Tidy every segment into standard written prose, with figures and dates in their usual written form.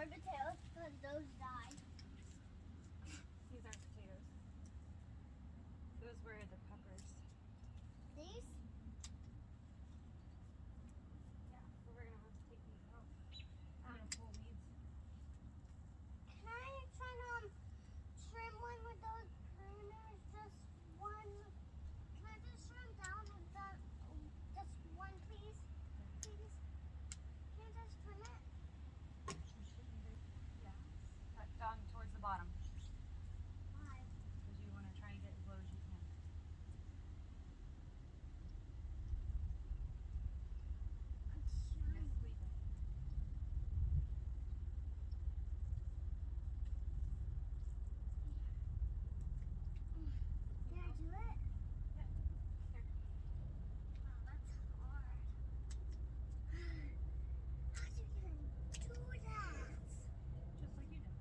more potatoes because those died. These aren't potatoes. Those were the peppers. These? Yeah, so we're gonna have to take these out. I'm gonna pull weeds. Can I try to trim one with those pruners? Just one. Can I just trim down with that? Just one, please? Please? Can I just trim it? Yeah, cut down towards the bottom Why? because you want to try and get as low as you can. I'm And trying. then squeeze it. Did I do it? Yep. Here. Oh, that's hard. How do you even do that? Just like you did.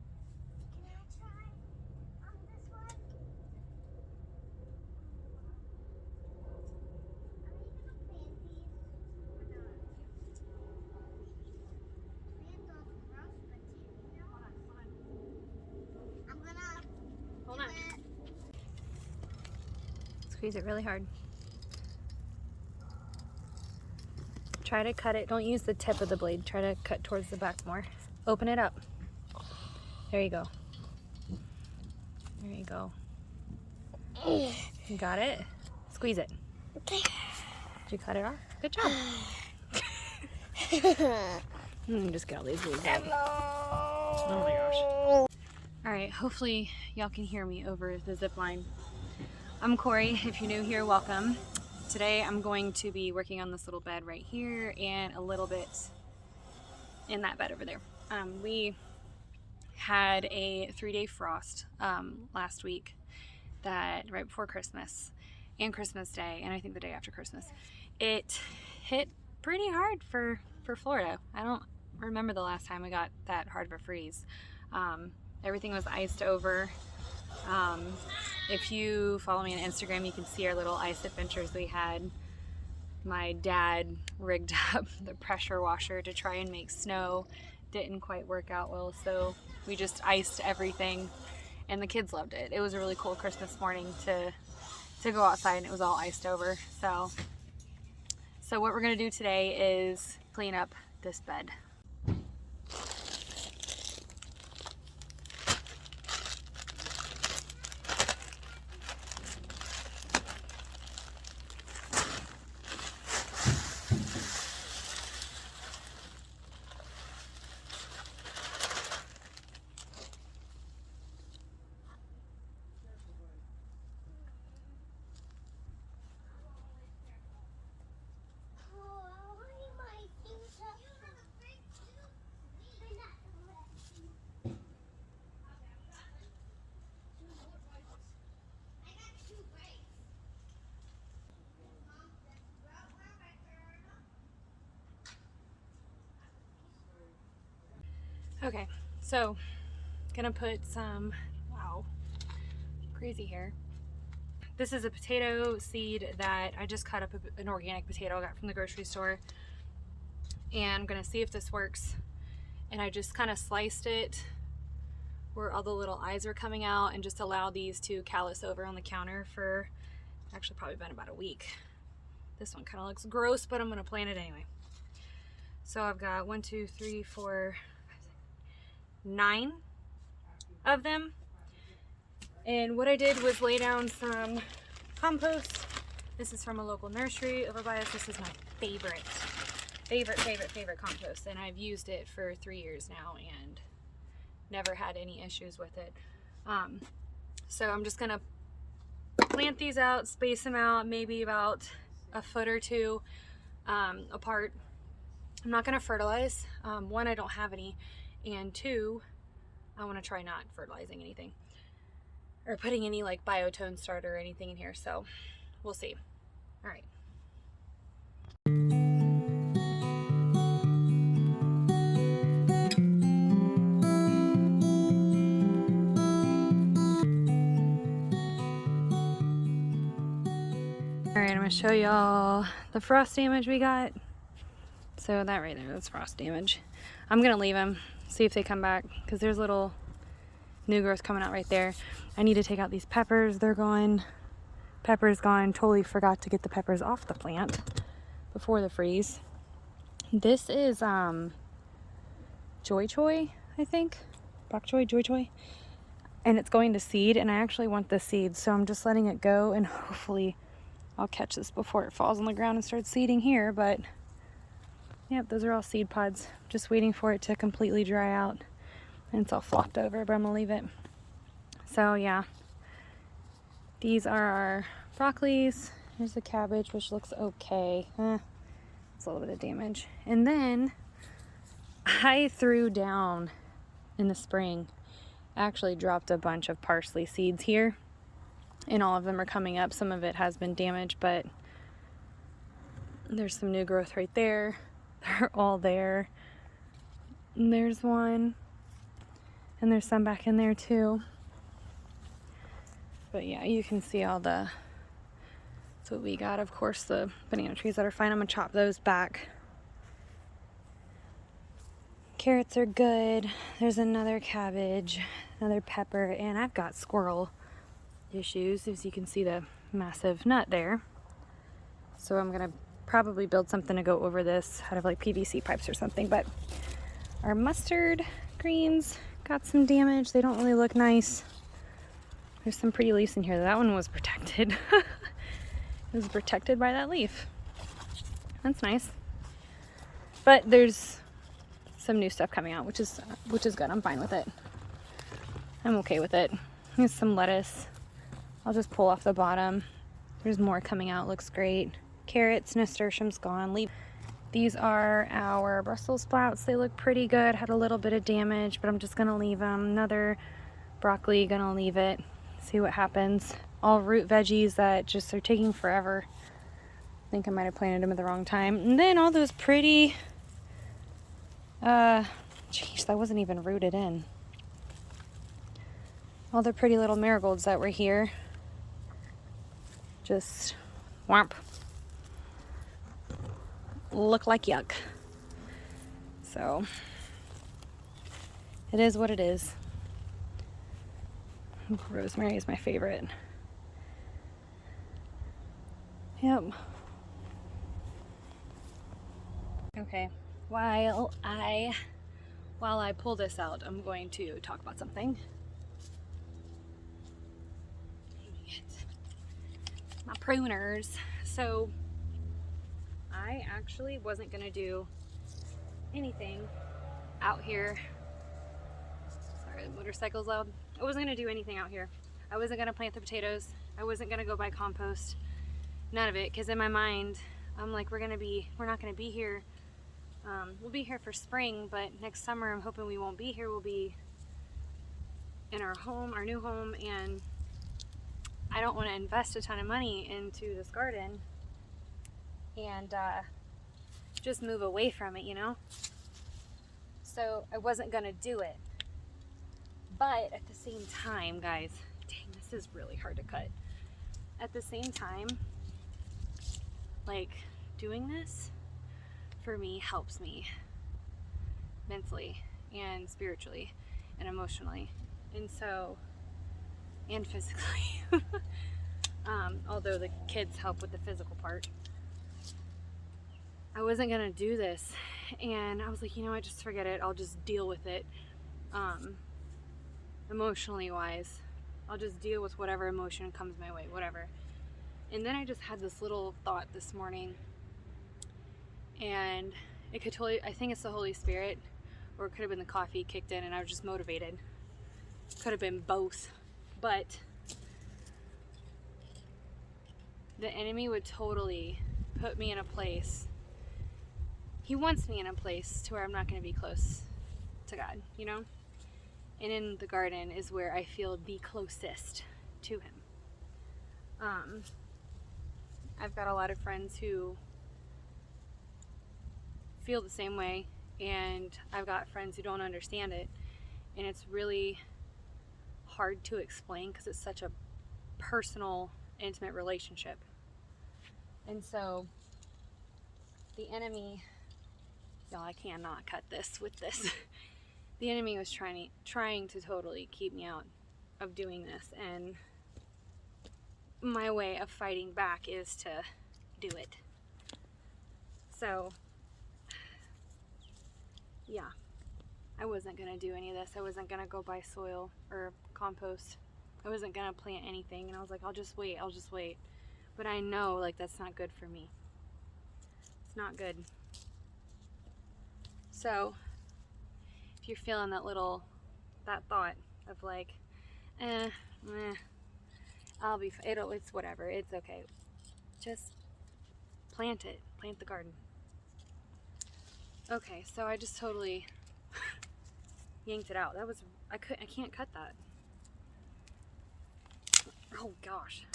Can I try on this one? Are you gonna plant these? We're gonna, yeah. Plant those gross potatoes? Hold on, hold on. I'm gonna Hold do on. it. Squeeze it really hard. Try to cut it. Don't use the tip of the blade. Try to cut towards the back more. Open it up. There you go. There you go. You got it? Squeeze it. Okay. Did you cut it off? Good job. Just get all these weeds out. Oh my gosh. Alright, hopefully y'all can hear me over the zip line. I'm Kori. If you're new here, welcome. Today I'm going to be working on this little bed right here and a little bit in that bed over there. We had a 3-day frost last week, that right before Christmas and Christmas Day, and I think the day after Christmas. It hit pretty hard for Florida. I don't remember the last time we got that hard of a freeze. Everything was iced over. If you follow me on Instagram, you can see our little ice adventures we had. My dad rigged up the pressure washer to try and make snow. Didn't quite work out well, so we just iced everything, and the kids loved it. It was a really cool Christmas morning to go outside, and it was all iced over. So what we're gonna do today is clean up this bed. Okay, so gonna put some, wow, crazy hair. This is a potato seed that I just cut up, an organic potato I got from the grocery store, and I'm gonna see if this works. And I just kind of sliced it where all the little eyes are coming out and just allow these to callus over on the counter for actually probably been about a week. This one kind of looks gross, but I'm gonna plant it anyway. So I've got 1, 2, 3, 4, 9 of them. And what I did was lay down some compost. This is from a local nursery over by us. This is my favorite compost, and I've used it for 3 years now and never had any issues with it. So I'm just gonna plant these out, space them out maybe about a foot or two apart. I'm not gonna fertilize. One, I don't have any, and two, I want to try not fertilizing anything or putting any like biotone starter or anything in here, so we'll see. All right. All right, I'm gonna show y'all the frost damage we got. So that right there, that's frost damage. I'm gonna leave them, see if they come back, because there's little new growth coming out right there. I need to take out these peppers. They're gone. Peppers gone. Totally forgot to get the peppers off the plant before the freeze. This is Joy Choy, I think. Bok choy, Joy Choy. And it's going to seed, and I actually want the seeds, so I'm just letting it go, and hopefully I'll catch this before it falls on the ground and starts seeding here. But yep, those are all seed pods. Just waiting for it to completely dry out. And it's all flopped over, but I'm gonna leave it. So yeah, these are our broccolis. Here's the cabbage, which looks okay. It's a little bit of damage. And then I threw down in the spring, actually dropped a bunch of parsley seeds here, and all of them are coming up. Some of it has been damaged, but there's some new growth right there. They're all there. And there's one, and there's some back in there too. But yeah, you can see all the, that's what we got. Of course, the banana trees that are fine. I'm gonna chop those back. Carrots are good. There's another cabbage, another pepper, and I've got squirrel issues, as you can see the massive nut there. So I'm gonna probably build something to go over this out of like PVC pipes or something. But our mustard greens got some damage. They don't really look nice. There's some pretty leaves in here. That one was protected. It was protected by that leaf. That's nice. But there's some new stuff coming out, which is good. I'm fine with it. I'm okay with it. Here's some lettuce. I'll just pull off the bottom. There's more coming out. Looks great. Carrots, nasturtium's gone. These are our Brussels sprouts. They look pretty good. Had a little bit of damage, but I'm just gonna leave them. Another broccoli, gonna leave it. See what happens. All root veggies that just are taking forever. I think I might have planted them at the wrong time. And then all those pretty, geez, that wasn't even rooted in. All the pretty little marigolds that were here, just whomp. Look like yuck. So it is what it is. Rosemary is my favorite. Yep. Okay, while I pull this out, I'm going to talk about something. Dang it. My pruners. So I actually wasn't gonna do anything out here. Sorry, the motorcycle's loud. I wasn't gonna do anything out here. I wasn't gonna plant the potatoes. I wasn't gonna go buy compost. None of it, because in my mind, I'm like, we're not gonna be here. We'll be here for spring, but next summer I'm hoping we won't be here. We'll be in our home, our new home, and I don't want to invest a ton of money into this garden and just move away from it, you know? So I wasn't gonna do it. But at the same time, guys, dang, this is really hard to cut. At the same time, like, doing this for me helps me mentally and spiritually and emotionally, and so, and physically. Although the kids help with the physical part. I wasn't gonna do this, and I was like, you know what, just forget it. I'll just deal with it. Emotionally wise, I'll just deal with whatever emotion comes my way, whatever. And then I just had this little thought this morning, and it could totally, I think it's the Holy Spirit, or it could have been the coffee kicked in and I was just motivated. Could have been both, but the enemy would totally put me in a place. He wants me in a place to where I'm not going to be close to God, you know? And in the garden is where I feel the closest to him. I've got a lot of friends who feel the same way, and I've got friends who don't understand it, and it's really hard to explain because it's such a personal, intimate relationship. And so the enemy Y'all, I cannot cut this with this. The enemy was trying to totally keep me out of doing this, and my way of fighting back is to do it. So, yeah, I wasn't gonna do any of this. I wasn't gonna go buy soil or compost. I wasn't gonna plant anything, and I was like, I'll just wait. But I know, like, that's not good for me. It's not good. So, if you're feeling that thought of like, it's whatever, it's okay. Just plant it. Plant the garden. Okay, so I just totally yanked it out. I can't cut that. Oh gosh.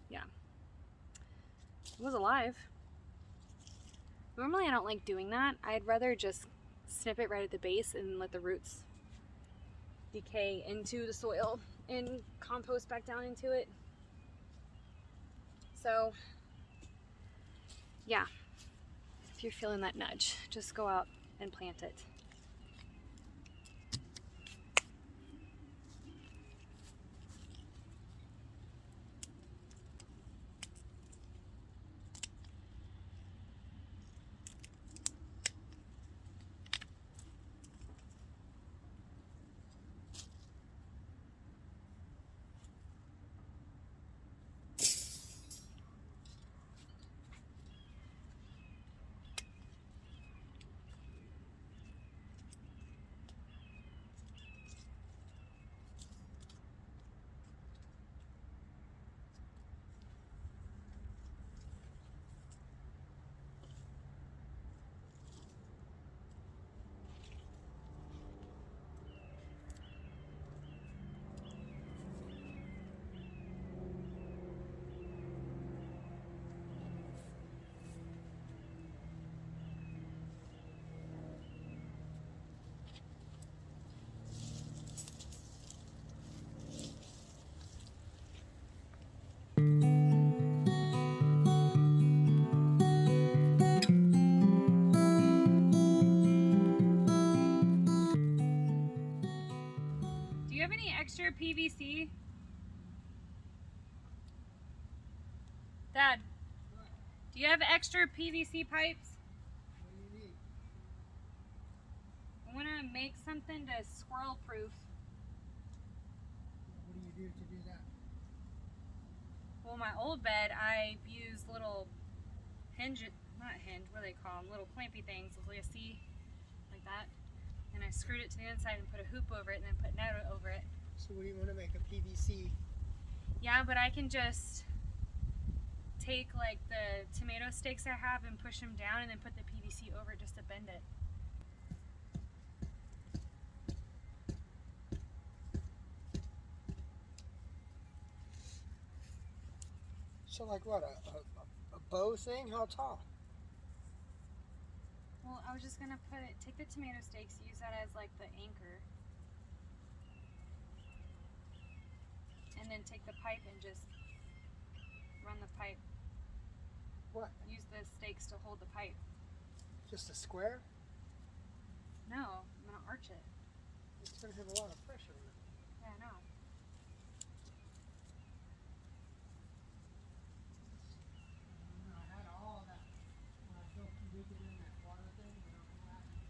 Yeah. It was alive. Normally I don't like doing that. I'd rather just snip it right at the base and let the roots decay into the soil and compost back down into it. So, yeah. If you're feeling that nudge, just go out and plant it. Do you have any extra PVC? Dad, do you have extra PVC pipes? What do you need? I want to make something to squirrel-proof. What do you do to do that? Well, my old bed, I used little what do they call them? Little clampy things with like a C, like that. And I screwed it to the inside and put a hoop over it and then put net over it. So what do you want to make, a PVC? Yeah, but I can just take like the tomato stakes I have and push them down and then put the PVC over it just to bend it. So like what, a bow thing? How tall? Well, I was just gonna take the tomato stakes, use that as like the anchor, and then take the pipe and just run the pipe. What? Use the stakes to hold the pipe. Just a square? No, I'm gonna arch it. It's going to have a lot of pressure on it. Yeah, I know. I had all that when I built the wicket in that water thing, but I don't know what happened.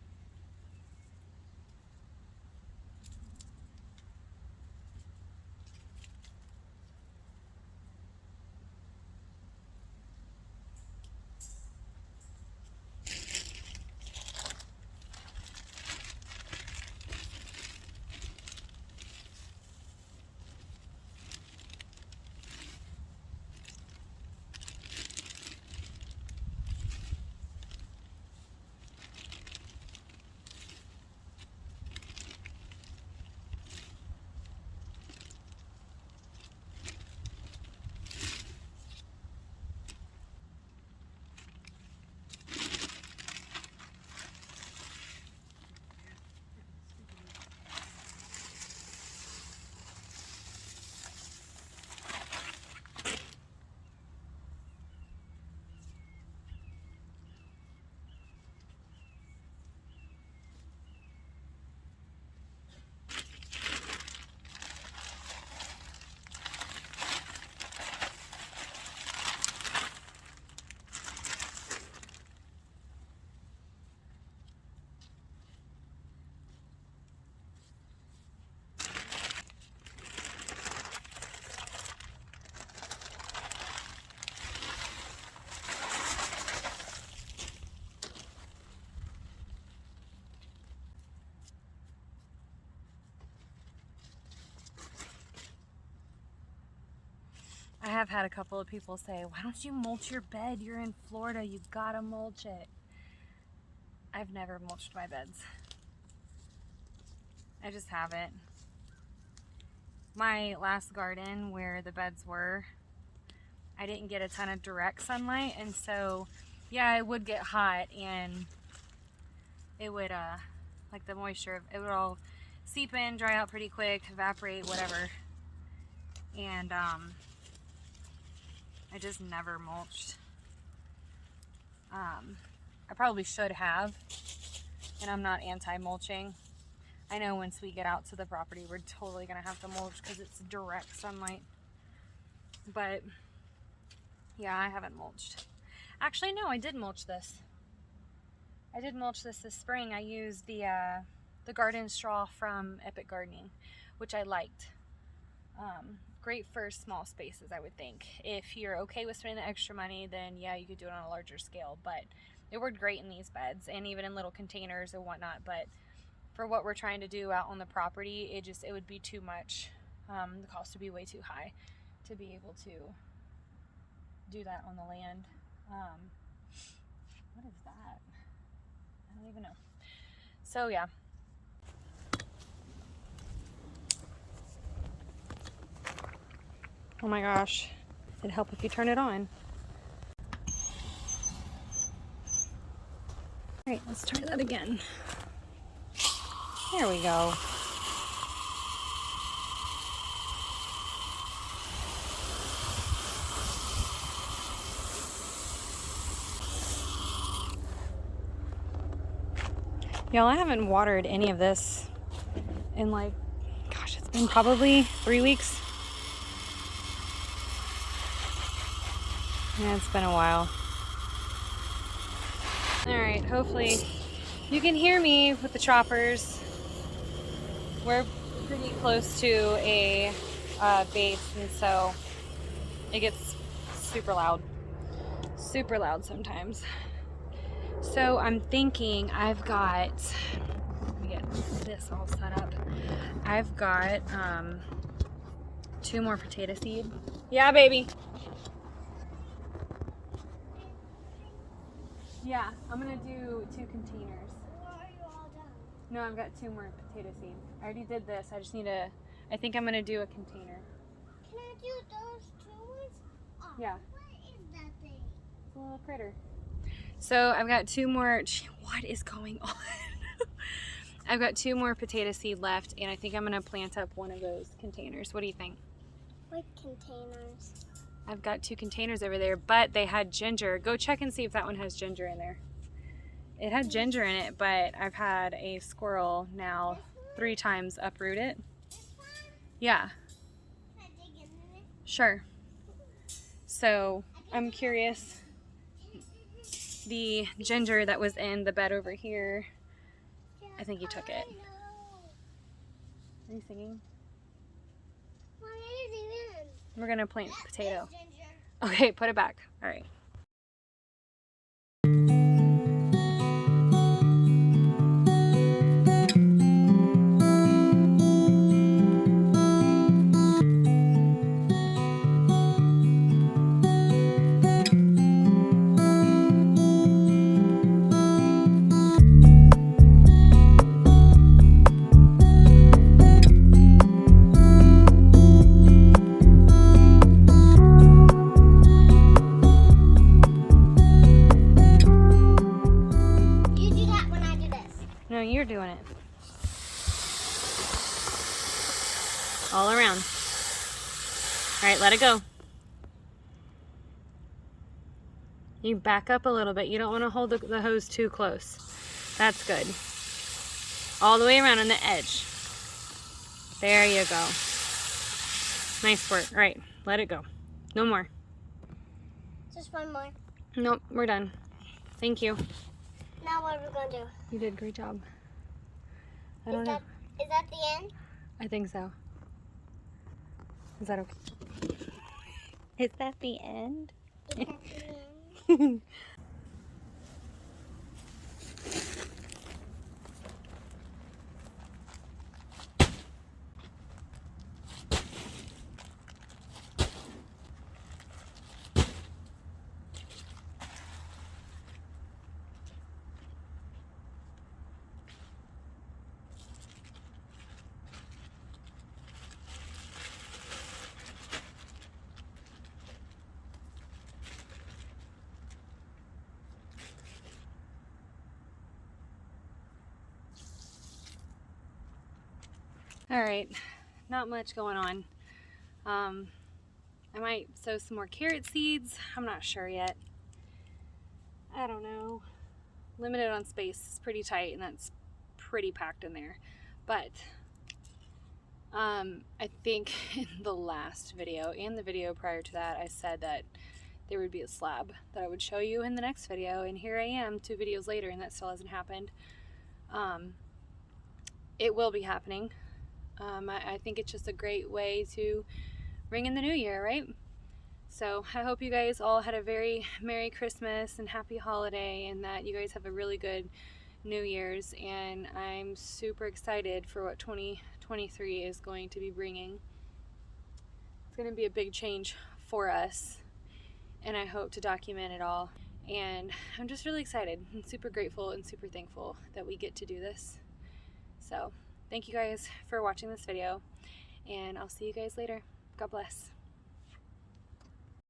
have had a couple of people say, why don't you mulch your bed? You're in Florida, you gotta mulch it. I've never mulched my beds. I just haven't. My last garden where the beds were, I didn't get a ton of direct sunlight, and so yeah, it would get hot and it would like the moisture, it would all seep in, dry out pretty quick, evaporate, whatever. And I just never mulched. I probably should have, and I'm not anti-mulching. I know once we get out to the property, we're totally gonna have to mulch because it's direct sunlight. But yeah, I haven't mulched. Actually, no, I did mulch this. I did mulch this spring. I used the garden straw from Epic Gardening, which I liked. Great for small spaces, I would think. If you're okay with spending the extra money, then yeah, you could do it on a larger scale. But it worked great in these beds and even in little containers and whatnot. But for what we're trying to do out on the property, it would be too much. The cost would be way too high to be able to do that on the land. What is that? I don't even know. So yeah. Oh my gosh, it'd help if you turn it on. All right, let's try that again. There we go. Y'all, I haven't watered any of this in like, gosh, it's been probably 3 weeks. Yeah, it's been a while. All right, hopefully you can hear me with the choppers. We're pretty close to a base, and so it gets super loud sometimes. So I'm thinking I've got, let me get this all set up. I've got 2 more potato seed. Yeah, baby. Yeah, I'm gonna do 2 containers. Are you all done? No, I've got 2 more potato seed. I already did this. I just need to, I think I'm gonna do a container. Can I do those 2 ones? Oh, Yeah. what is that thing? It's a little critter. So I've got 2 more, what is going on? I've got 2 more potato seed left, and I think I'm gonna plant up one of those containers. What do you think? What containers? I've got 2 containers over there, but they had ginger. Go check and see if that one has ginger in there. It had ginger in it, but I've had a squirrel now 3 times uproot it. This one? Yeah, Can I dig in it? sure. So I'm curious. The ginger that was in the bed over here, I think you took it. Are you singing? What is it? We're gonna plant potato. Ginger. Okay, put it back. All right. You do that when I do this. No, you're doing it. All around. All right, let it go. You back up a little bit. You don't want to hold the hose too close. That's good. All the way around on the edge. There you go. Nice work. All right, let it go. No more. Just one more. Nope, we're done. Thank you. Now what are we going to do? You did a great job. I don't know. Is that the end? I think so. Is that okay? Is that the end? Is that the end? All right, not much going on. I might sow some more carrot seeds. I'm not sure yet. I don't know. Limited on space. It's pretty tight and that's pretty packed in there. But I think in the last video and the video prior to that, I said that there would be a slab that I would show you in the next video, and here I am 2 videos later and that still hasn't happened. It will be happening. I think it's just a great way to ring in the new year, right? So I hope you guys all had a very Merry Christmas and Happy Holiday, and that you guys have a really good New Year's, and I'm super excited for what 2023 is going to be bringing. It's going to be a big change for us, and I hope to document it all. And I'm just really excited and super grateful and super thankful that we get to do this. So thank you guys for watching this video, and I'll see you guys later. God bless.